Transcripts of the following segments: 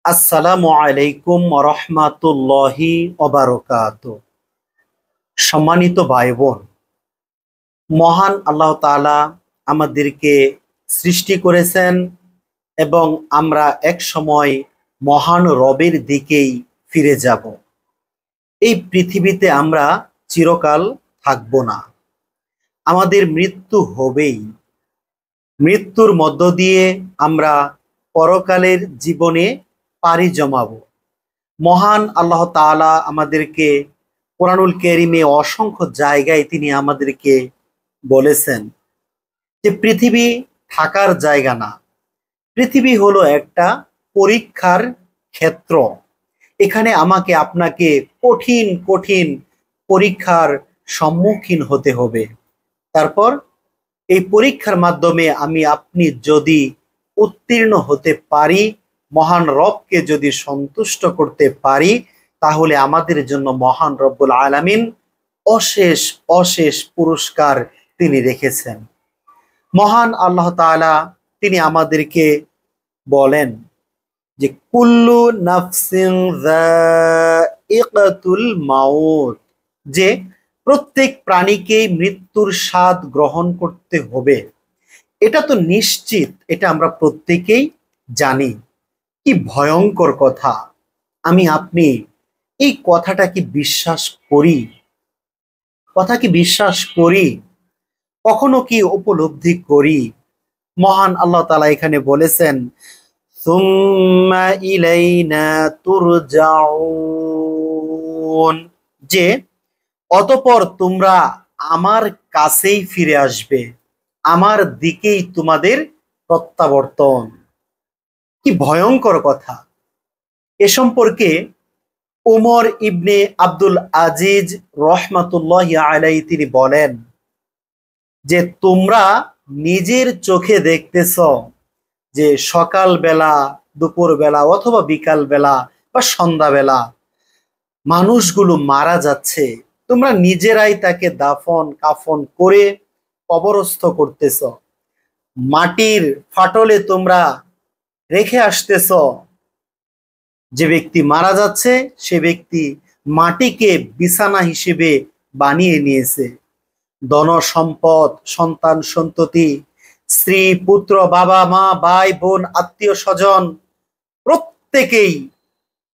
আসসালামু আলাইকুম রহমাতুল্লাহি ওবারকাতুহু। সম্মানিত ভাই বোন, মহান আল্লাহ তাআলা আমাদেরকে সৃষ্টি করেছেন এবং আমরা এক সময় মহান রবের দিকেই ফিরে যাব। এই পৃথিবীতে আমরা চিরকাল থাকব না, আমাদের মৃত্যু হবেই। মৃত্যুর মধ্য দিয়ে আমরা পরকালের জীবনে পাড়ি জমাবো। মহান আল্লাহ তাআলা আমাদেরকে কোরআনুল কারীমে অসংখ্য জায়গায় তিনি আমাদেরকে বলেছেন যে পৃথিবী থাকার জায়গা না, পৃথিবী হলো একটা পরীক্ষার ক্ষেত্র। এখানে আমাকে আপনাকে কঠিন কঠিন পরীক্ষার সম্মুখীন হতে হবে। তারপর এই পরীক্ষার মাধ্যমে আমি আপনি যদি উত্তীর্ণ হতে পারি, মহান রবকে যদি সন্তুষ্ট করতে পারি, তাহলে আমাদের জন্য মহান রব্বুল আলামিন অশেষ অশেষ পুরস্কার তিনি রেখেছেন। মহান আল্লাহ তাআলা তিনি আমাদেরকে বলেন যে কুল্লু নাফসিন যায়িকাতুল মাউত, যে প্রত্যেক প্রাণীকেই মৃত্যুর স্বাদ গ্রহণ করতে হবে। এটা তো নিশ্চিত, এটা আমরা প্রত্যেকেই জানি। কি ভয়ঙ্কর কথা! আমি আপনি এই কথাটা কি বিশ্বাস করি? কথা কি বিশ্বাস করি? কখনো কি উপলব্ধি করি? মহান আল্লাহ তাআলা এখানে বলেছেন সুম্মা ইলাইনা তুরজাউন, যে অতঃপর তোমরা আমার কাছেই ফিরে আসবে, আমার দিকেই তোমাদের প্রত্যাবর্তন। কি ভয়ঙ্কর কথা! এ সম্পর্কে ওমর ইবনে আব্দুল আজিজ রহমাতুল্লাহি আলাইহি তিনি বলেন যে তোমরা নিজের চোখে দেখতেছ যে সকাল বেলা, দুপুর বেলা অথবা বিকাল বেলা বা সন্ধ্যা বেলা মানুষগুলো মারা যাচ্ছে, তোমরা নিজেরাই তাকে দাফন কাফন করে কবরস্থ করতেছ, মাটির ফাটলে তোমরা রেখে আসতেছ। যে ব্যক্তি মারা যাচ্ছে সে ব্যক্তি মাটিকে বিছানা হিসেবে বানিয়ে নিয়েছে। ধন সম্পদ, সন্তান সন্ততি, স্ত্রী পুত্র, বাবা মা, ভাই বোন, আত্মীয় স্বজন প্রত্যেকেই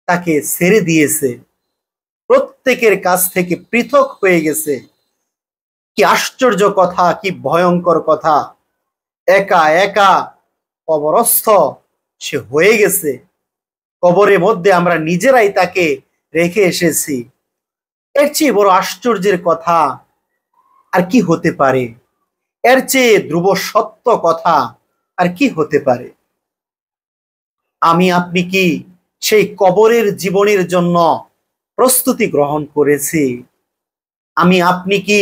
তাকে ছেড়ে দিয়েছে, প্রত্যেকের কাছ থেকে পৃথক হয়ে গেছে। কি আশ্চর্য কথা, কি ভয়ঙ্কর কথা! একা একা কবরস্থ সে হয়ে গেছে, কবরের মধ্যে আমরা নিজেরাই তাকে রেখে এসেছি। এর চেয়ে বড় আশ্চর্যের কথা আর কি হতে পারে? এর চেয়ে ধ্রুব সত্য কথা আর কি হতে পারে? আমি আপনি কি সেই কবরের জীবনের জন্য প্রস্তুতি গ্রহণ করেছি? আমি আপনি কি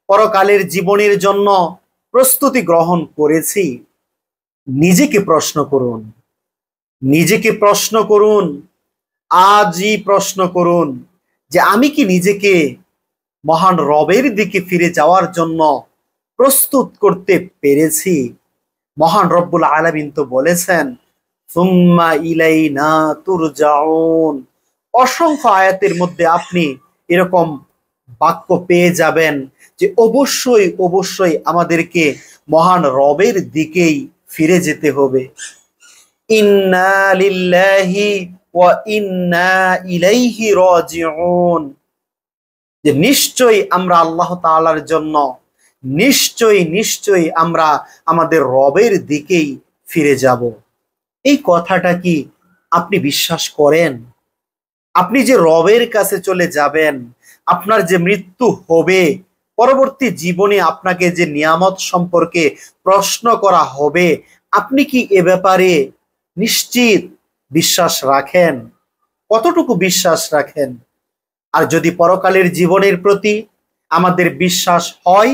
পরকালের জীবনের জন্য প্রস্তুতি গ্রহণ করেছি? নিজেকে প্রশ্ন করুন, নিজেকে প্রশ্ন করুন, আজই প্রশ্ন করুন যে আমি কি নিজেকে মহান রবের দিকে ফিরে যাওয়ার জন্য প্রস্তুত করতে পেরেছি? মহান রব্বুল আলামিন তো বলেছেন সুম্মা ইলাইনা তুরজাউন। অসংখ্য আয়াতের মধ্যে আপনি এরকম বাক্য পেয়ে যাবেন যে অবশ্যই অবশ্যই আমাদেরকে মহান রবের দিকেই ফিরে যেতে হবে। ইন্না লিল্লাহি ওয়া ইন্না ইলাইহি রাজিউন, যে নিশ্চয়ই আমরা আল্লাহ তাআলার জন্য, নিশ্চয়ই নিশ্চয়ই আমরা আমাদের রবের দিকেই ফিরে যাব। এই কথাটা কি আপনি বিশ্বাস করেন? আপনি যে রবের কাছে চলে যাবেন, আপনার যে মৃত্যু হবে, পরবর্তী জীবনে আপনাকে যে নিয়ামত সম্পর্কে প্রশ্ন করা হবে, আপনি কি এ ব্যাপারে নিশ্চিত বিশ্বাস রাখেন? কতটুকু বিশ্বাস রাখেন? আর যদি পরকালের জীবনের প্রতি আমাদের বিশ্বাস হয়,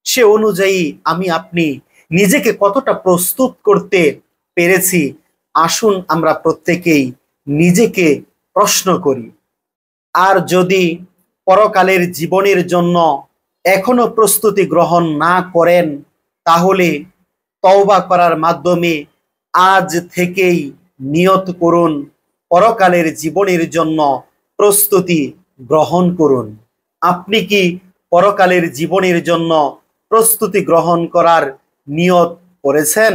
সে অনুযায়ী আমি আপনি নিজেকে কতটা প্রস্তুত করতে পেরেছি, আসুন আমরা প্রত্যেকেই নিজেকে প্রশ্ন করি। আর যদি পরকালের জীবনের জন্য এখনো প্রস্তুতি গ্রহণ না করেন, তাহলে তওবা করার মাধ্যমে আজ থেকেই নিয়ত করুন পরকালের জীবনের জন্য প্রস্তুতি গ্রহণ করুন। আপনি কি পরকালের জীবনের জন্য প্রস্তুতি গ্রহণ করার নিয়ত করেছেন?